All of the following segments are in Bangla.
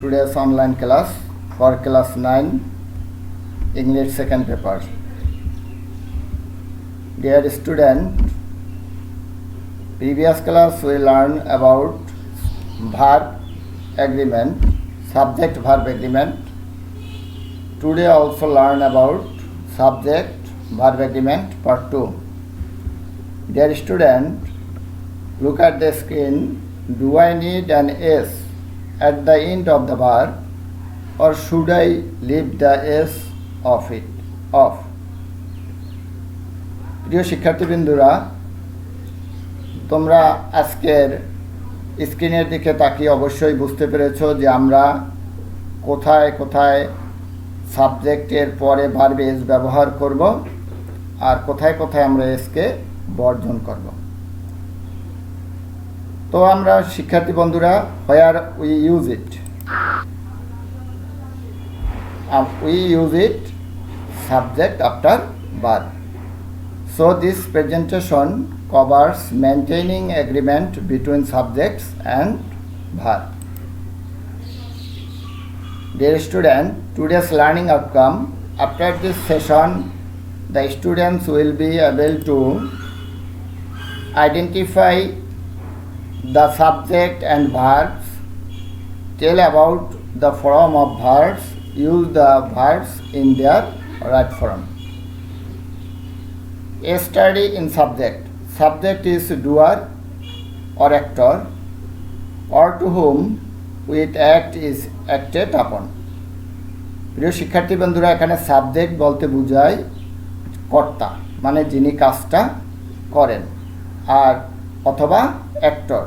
Today's online class for class 9 English second paper. Dear student, previous class we learned about verb agreement, subject verb agreement. Today also learn about subject verb agreement part 2. Dear student, look at the screen. Do I need an S at the end of the verb, or should I leave the S off? প্রিয় শিক্ষার্থীবৃন্দরা, তোমরা আজকের স্ক্রিনের দিকে তাকিয়ে অবশ্যই বুঝতে পেরেছো যে আমরা কোথায় কোথায় সাবজেক্টের পরে ভার্ব এস ব্যবহার করব আর কোথায় কোথায় আমরা এসকে বর্জন করব। তো আমরা শিক্ষার্থী বন্ধুরা, where we use it subject after verb. So this presentation covers maintaining agreement between subjects and verb. Dear student, today's learning outcome: after this session the students will be able to identify the subject and verbs, tell about the form of verbs, use the verbs in their right form. A study in subject. Subject is doer or actor, or to whom with act is acted upon. প্রিয় শিক্ষার্থী বন্ধুরা, এখানে সাবজেক্ট বলতে বোঝায় কর্তা, মানে যিনি কাজটা করেন, আর অথবা অ্যাক্টর,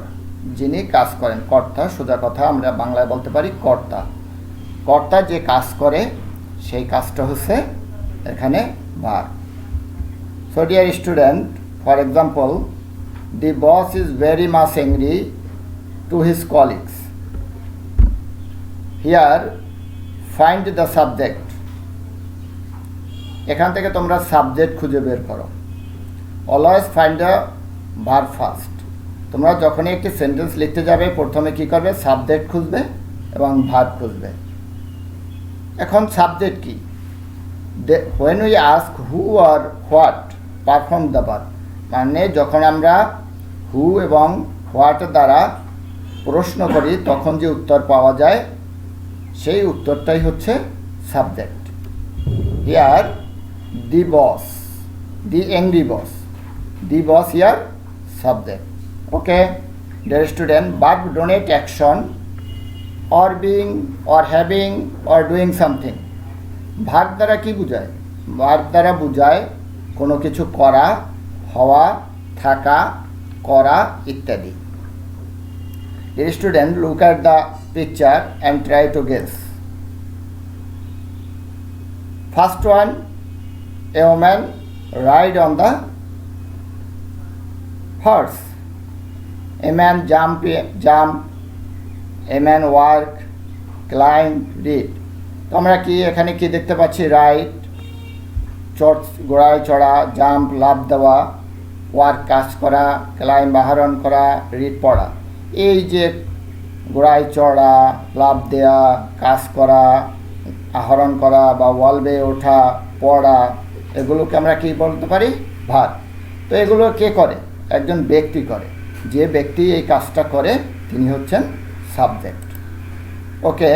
যিনি কাজ করেন। কর্তা, সোজা কথা আমরা বাংলায় বলতে পারি কর্তা। কর্তা যে কাজ করে সেই কাজটা হচ্ছে এখানে verb. So dear student, for example, the boss is very much angry to his colleagues. Here find the subject. এখান থেকে তোমরা সাবজেক্ট খুঁজে বের করো। Always find the verb first. তোমরা যখনই একটি সেন্টেন্স লিখতে যাবে প্রথমে কি করবে? সাবজেক্ট খুঁজবে এবং ভার্ব খুঁজবে। এখন সাবজেক্ট কি? when we ask who or what perform the verb, মানে যখন আমরা হু এবং হোয়াট দ্বারা প্রশ্ন করি তখন যে উত্তর পাওয়া যায় সেই উত্তরটাই হচ্ছে subject. Here the boss, the angry boss, the boss here subject. Okay, dear student, verb denote action or being or having or doing something. Verb দ্বারা কি বোঝায়? ভার্ব দ্বারা বোঝায় কোনো কিছু করা, হওয়া, থাকা, করা ইত্যাদি। Dear student, look at the picture and try to guess. First one, a woman ride on the horse. A man jump, a man walk, climb, read. তো আমরা কি এখানে কি দেখতে পাচ্ছি? রাইড, ঘোড়ায় চড়া, জাম্প লাফ দেওয়া, ওয়ার্ক কাজ করা, ক্লাইম্ব আহরণ করা, রিড পড়া। এই যে ঘোড়ায় চড়া, লাফ দেওয়া, কাজ করা, আহরণ করা বা ওয়াল বেয়ে ওঠা, পড়া, এগুলোকে আমরা কি বলতে পারি? ভার্ব। তো এগুলো কে করে? একজন ব্যক্তি করে। যে ব্যক্তি এই কাজটা করে তিনি হচ্ছেন subject. Okay,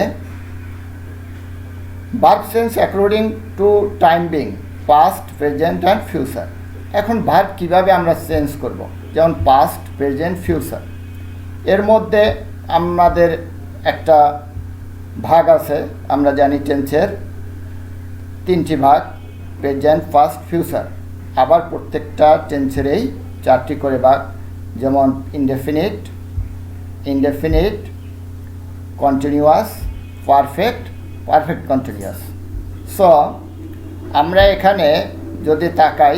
verb change according to time being, past, present and future. এখন ভার্ব কিভাবে আমরা চেঞ্জ করব? যেমন পাস্ট, প্রেজেন্ট, ফিউচার, এর মধ্যে আমাদের একটা ভাগ আছে। আমরা জানি টেন্সের তিনটি ভাগ, প্রেজেন্ট, পাস্ট, ফিউচার। আবার প্রত্যেকটা টেন্সেরই চারটি করে ভাগ, যেমন indefinite, indefinite, continuous, perfect, perfect continuous. So আমরা এখানে যদি তাকাই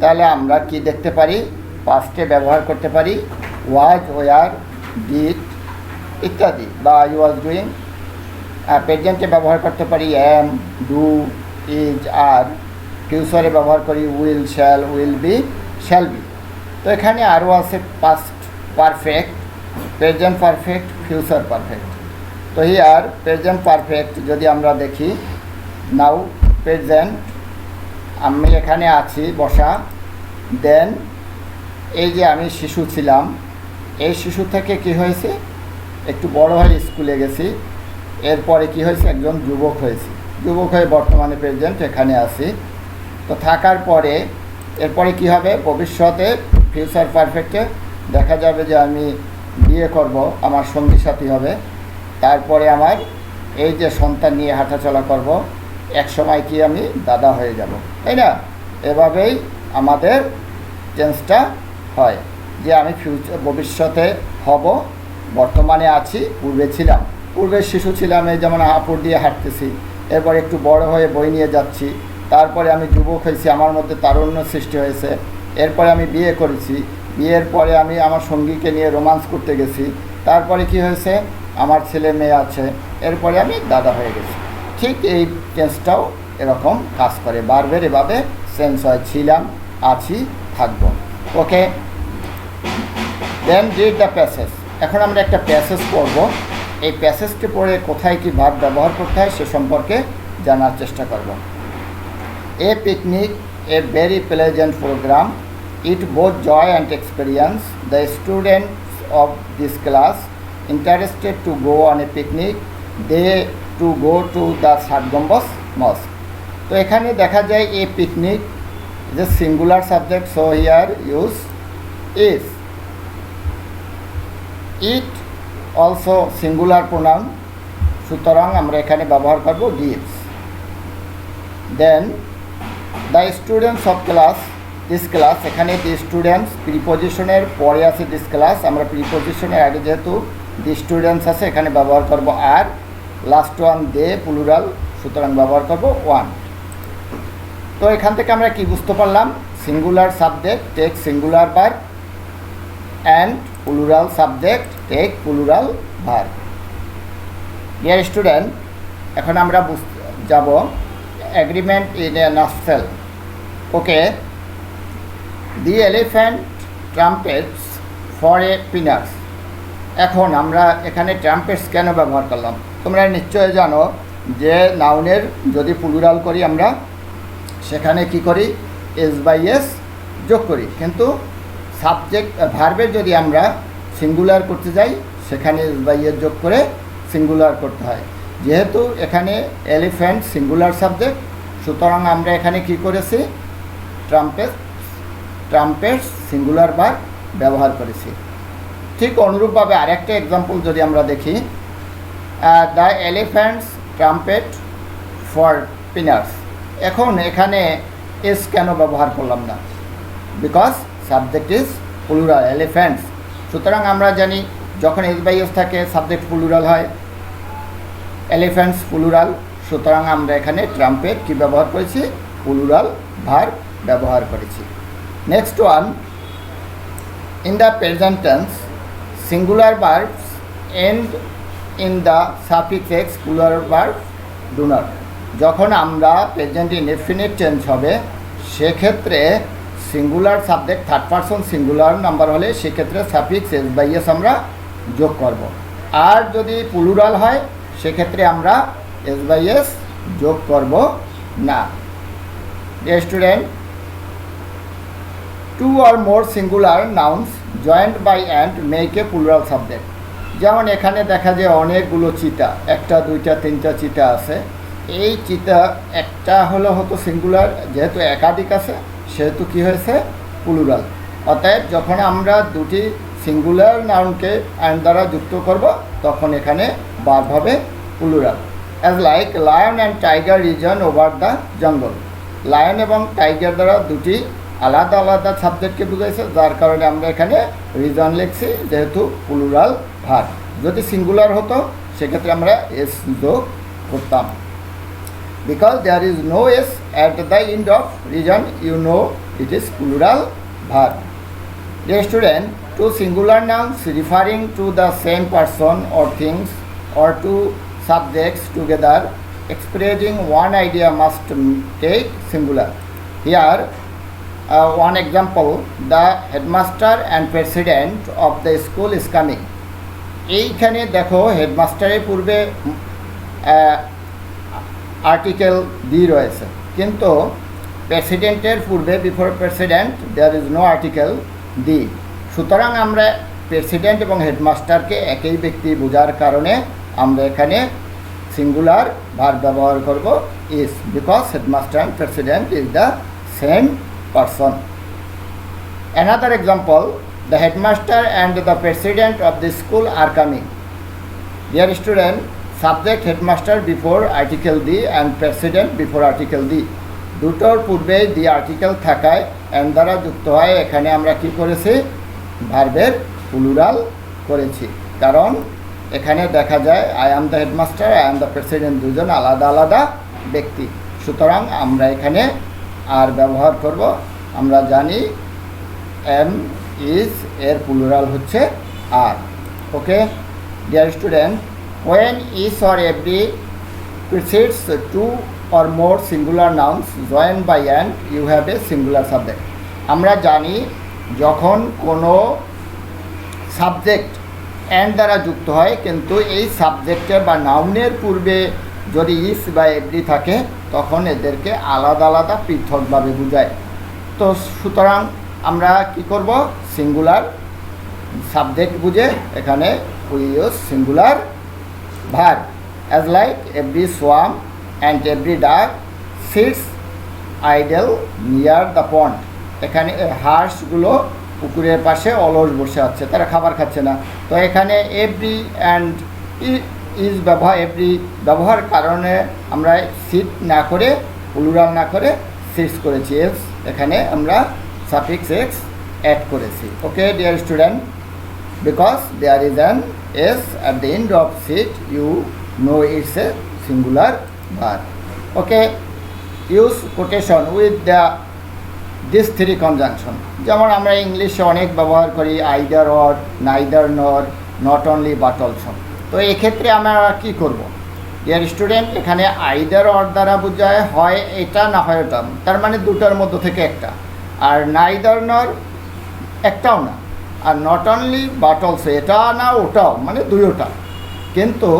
তাহলে আমরা কি দেখতে পারি? পাস্টে ব্যবহার করতে পারি ওয়াজ, ওয়ার, ডিড ইত্যাদি, বা ইউ ওয়াজ ডুইং। প্রেজেন্টে ব্যবহার করতে পারি এম, ডু, ইজ, আর। ফিউচারে ব্যবহার করি will, shall, will be, shall be. তো এখানে আরও আছে past perfect, present perfect, future perfect. তো হিয়ার প্রেজেন্ট পারফেক্ট যদি আমরা দেখি, নাও প্রেজেন্ট, আমি এখানে আছি বসা, দেন এই যে আমি শিশু ছিলাম, এই শিশু থেকে কি হয়েছে, একটু বড় হয়ে স্কুলে গেছি, এরপরে কি হয়েছে, একজন যুবক হয়েছি, যুবক হয়ে বর্তমানে প্রেজেন্ট এখানে আছি। তো থাকার পরে এরপরে কি হবে, ভবিষ্যতে ফিউচার পারফেক্টে দেখা যাবে যে আমি বিয়ে করব, আমার সঙ্গী সাথী হবে, তারপরে আমার এই যে সন্তান নিয়ে হাঁটাচলা করব, এক সময় কি আমি দাদা হয়ে যাব, তাই না? এভাবেই আমাদের টেন্সটা হয় যে আমি ভবিষ্যতে হব, বর্তমানে আছি, পূর্বে ছিলাম, পূর্বে শিশু ছিলাম, এই যেমন হাঁপুর দিয়ে হাঁটতেছি, এরপর একটু বড় হয়ে বই নিয়ে যাচ্ছি, তারপরে আমি যুবক হয়েছি, আমার মধ্যে তারুণ্য সৃষ্টি হয়েছে, এরপরে আমি বিয়ে করেছি, বিয়ের পরে আমি আমার সঙ্গীকে নিয়ে রোমান্স করতে গেছি, তারপরে কি হয়েছে, আমার ছেলে মেয়ে আছে, এরপরে আমি দাদা হয়ে গেছি। ঠিক এই টেন্সটাও এরকম কাজ করে, বারবার এভাবে সেন্স হয়, ছিলাম, আছি, থাকবো। ওকে, দেন রিড দ্য প্যাসেজ। এখন আমরা একটা প্যাসেজ পড়ব, এই প্যাসেজকে পড়ে কোথায় কি ভাব ব্যবহার করতে হয় সে সম্পর্কে জানার চেষ্টা করব। A picnic, a very pleasant programme, it both joy and experience, the students of this class interested to go on a picnic, they to go to the ষাট গম্বুজ মস্ক। তো এখানে দেখা যায় এ পিকনিক যে singular subject, so here use is, it also singular pronoun, সুতরাং আমরা এখানে ব্যবহার করব ডিডস। Then the students of class, this class, এখানে দি স্টুডেন্টস প্রিপোজিশনের পরে আছে দিস ক্লাস, আমরা প্রিপোজিশনের আগে যেহেতু দি স্টুডেন্টস আছে এখানে ব্যবহার করব আর, লাস্ট ওয়ান দে প্লুরাল, সুতরাং ব্যবহার করব ওয়ান। তো এখান থেকে আমরা কি বুঝতে পারলাম, singular subject take singular verb and plural subject take plural verb. Dear student, এখন আমরা যাব agreement in a nutshell. Okay, the elephant trumpets for a peanuts. এখন আমরা এখানে ট্রাম্পেটস কেন ব্যবহার করলাম, তোমরা নিশ্চয় জানো যে নাউনের যদি প্লুরাল করি আমরা সেখানে কি করি, এস বাই এস যোগ করি, কিন্তু সাবজেক্ট ভার্বের যদি আমরা সিঙ্গুলার করতে যাই সেখানে এস বাই এস যোগ করে সিঙ্গুলার করতে হয়। যেহেতু এখানে এলিফ্যান্ট সিঙ্গুলার সাবজেক্ট, সুতরাং আমরা এখানে কি করেছি, ট্রাম্পেটস সিঙ্গুলার ভার্ব ব্যবহার করেছি। ঠিক অনুরূপভাবে আরেকটা এক্সাম্পল যদি আমরা দেখি, দ্য এলিফ্যান্টস ট্রাম্পেট ফর পিনার্স। এখন এখানে এস কেন ব্যবহার করলাম না, because subject is plural, elephants, সুতরাং আমরা জানি যখন এস বাই এস থাকে সাবজেক্ট প্লুরাল হয়, এলিফ্যান্টস প্লুরাল, সুতরাং আমরা এখানে ট্রাম্পেট কি ব্যবহার করেছি, প্লুরাল ভার্ব ব্যবহার করেছি। Next one, in the present tense singular verbs end in the suffix x, plural verb do not. যখন আমরা প্রেজেন্ট ইনডেফিনিট টেন্স হবে সেক্ষেত্রে singular subject third person singular number হলে সেক্ষেত্রে সাফিক্স এস বাই এস আমরা যোগ করব, আর যদি প্লুরাল হয় সেক্ষেত্রে আমরা এস বাই এস যোগ করব না। Student, two or more singular nouns joined by and make a plural subject। যেমন এখানে দেখা যায় অনেকগুলো চিতা, একটা দুইটা তিনটা চিতা আছে, এই চিতা একটা হতো সিঙ্গুলার, যেহেতু একাধিক আছে সেহেতু কি হয়েছে, প্লুরাল। অতএব যখন আমরা দুটি সিঙ্গুলার নাউনকে অ্যান্ড দ্বারা যুক্ত করব তখন এখানে ভার্ব হবে plural. As like lion and tiger reason over the jungle. Lion এবং টাইগার দ্বারা দুটি আলাদা আলাদা সাবজেক্টকে বুঝাইছে, যার কারণে আমরা এখানে রিজন লিখছি, যেহেতু প্লুরাল ভার্ব। যদি সিঙ্গুলার হতো সেক্ষেত্রে আমরা এস যোগ করতাম, because there is no S at the end of reason, you know it is plural verb. Dear student, two singular nouns referring to the same person or things or two subjects together expressing one idea must take singular. Here, one example, the headmaster and president of the school is coming. এইখানে দেখো হেডমাস্টারের পূর্বে আর্টিকেল দি রয়েছে, কিন্তু প্রেসিডেন্টের পূর্বে before president there is no article the. সুতরাং আমরা প্রেসিডেন্ট এবং হেডমাস্টারকে একই ব্যক্তি বোঝার কারণে আমরা এখানে সিঙ্গুলার ভার্ব ব্যবহার করব is, because headmaster and president is the same person. Another example, the headmaster and the president of the school are coming. Dear student, subject headmaster before article the and president before article the, দুটোর পূর্বে দি আর্টিকেল থাকায় এন্ড দ্বারা যুক্ত হয় এখানে আমরা কি করেছি, ভার্বের প্লুরাল করেছি। কারণ এখানে দেখা যায় I am the headmaster, I am the president, দুজন আলাদা আলাদা ব্যক্তি। সুতরাং আমরা এখানে আর ব্যবহার করব। আমরা জানি এম ইজ এর প্লুরাল হচ্ছে are. Okay dear student, when is or every precedes two or more singular nouns joined by and you have a singular subject. আমরা জানি যখন কোনো সাবজেক্ট অ্যান্ড দ্বারা যুক্ত হয় কিন্তু এই সাবজেক্টের বা নাউনের পূর্বে যদি ইস বা এভরি থাকে তখন এদেরকে আলাদা আলাদা পৃথকভাবে বোঝায়। তো সুতরাং আমরা কি করব, সিঙ্গুলার সাবজেক্ট বুঝে এখানে we use singular verb, as like every swan and every duck sits idle near the pond. এখানে হাঁসগুলো পুকুরের পাশে অলস বসে আছে, তারা খাবার খাচ্ছে না। তো এখানে এভরি অ্যান্ড ইজ ব্যবহার, এভরি ব্যবহার কারণে আমরা সিট না করে প্লুরাল না করে সিটস করেছি, এস এখানে আমরা suffix x add করেছি। Okay dear student, because there is an S at the end of sit you know it's a singular verb. Okay, use quotation with the this three conjunction. যেমন আমরা ইংলিশে অনেক ব্যবহার করি আইদার অর, নাইদার নর, নট অনলি বাট অলসো। তো এক্ষেত্রে আমরা কি করব, ডিয়ার স্টুডেন্ট, এখানে আইদার অর দ্বারা বোঝায় হয় এটা না হয় ওটা, তার মানে দুটার মধ্য থেকে একটা। আর নাইদার নর একটাও না, are not only but also এটা না ওটাও, মানে দুইটা। কিন্তু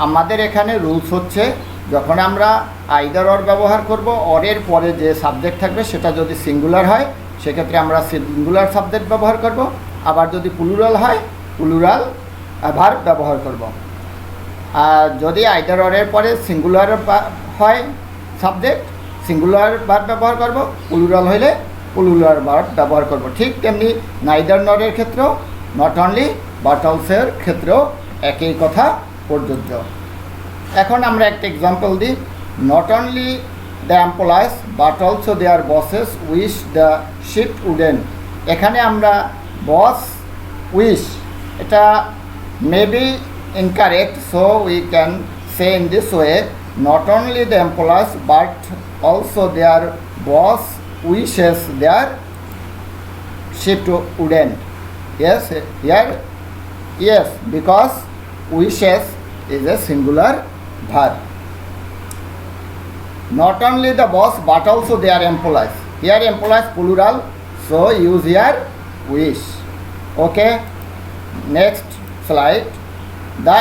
আমাদের এখানে রুলস হচ্ছে যখন আমরা আইদার অর ব্যবহার করব, অরের পরে যে সাবজেক্ট থাকবে সেটা যদি সিঙ্গুলার হয় সেক্ষেত্রে আমরা সিঙ্গুলার সাবজেক্ট ব্যবহার করব, আবার যদি প্লুরাল হয় প্লুরাল ভার্ব ব্যবহার করব। আর যদি আইদার অরের পরে সিঙ্গুলার হয় সাবজেক্ট, সিঙ্গুলার ভার্ব ব্যবহার করব, প্লুরাল হইলে প্লুরাল ভার্ব ব্যবহার করব। ঠিক তেমনি নাইদার নরের ক্ষেত্রেও, নট অনলি বাট অলসোর ক্ষেত্রেও একই কথা প্রযোজ্য। এখন আমরা একটা এক্সাম্পল দিই, not only the employees but also their bosses wish the shift would end. এখানে আমরা বস উইশ, এটা maybe incorrect, so we can say in this way, not only the employees but also their boss wishes their shift would end. Yes, here, yes, because wishes is a singular verb. Not only the boss but also their employees. Here employees plural, so use here wish. Okay, next slide. The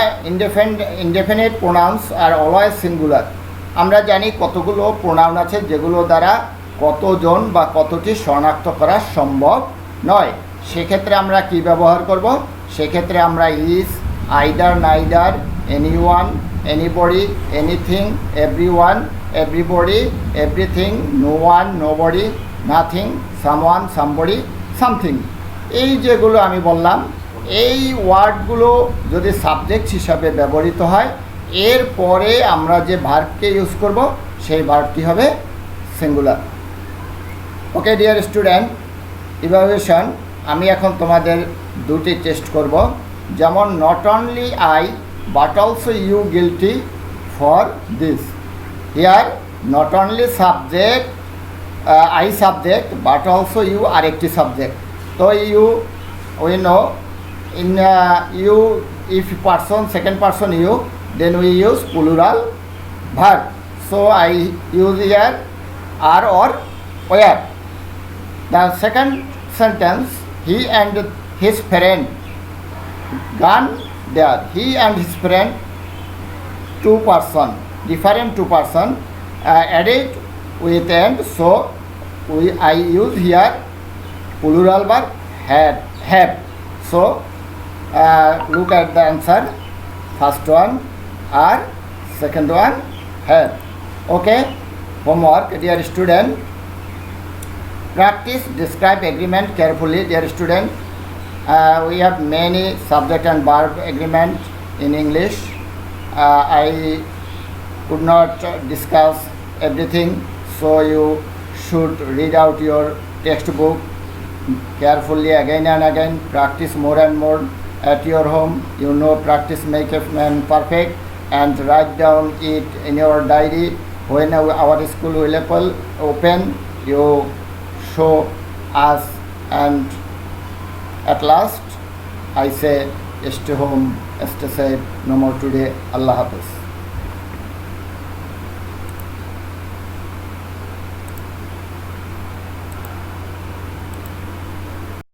indefinite pronouns are always singular. আমরা জানি কতগুলো প্রোনাউন আছে যেগুলো দ্বারা কতজন বা কতটি শনাক্ত করা সম্ভব নয়। সেক্ষেত্রে আমরা কি ব্যবহার করব, সেক্ষেত্রে আমরা is, either, neither, anyone, anybody, anything, everyone, everybody, everything, no one, nobody, nothing, someone, somebody, something. এই যেগুলো আমি বললাম, এই ওয়ার্ডগুলো যদি সাবজেক্ট হিসাবে ব্যবহৃত হয়, এর পরে আমরা যে ভার্বকে ইউজ করব সেই ভার্বটি হবে singular. Okay dear student, evaluation, আমি এখন তোমাদের দুটি টেস্ট করব। যেমন not only I but also you guilty for this. Here not only subject I subject but also you আরেকটি সাবজেক্ট। তো you we know in you if person second person you, then we use plural verb. So I use here are or where. The second sentence, he and his friend gone there. He and his friend, different two person, added with and. So I use here plural verb have. So look at the answer. First one or second one have. Okay. Homework, dear student. Practice describe agreement carefully, dear student. We have many subject and verb agreement in English. I could not discuss everything, so you should read out your textbook carefully again and again. Practice more and more at your home. You know, practice make a man perfect, and write down it in your diary. When our school will open, you show us, and at last I say, stay home, stay safe, no more today. Allah Hafiz.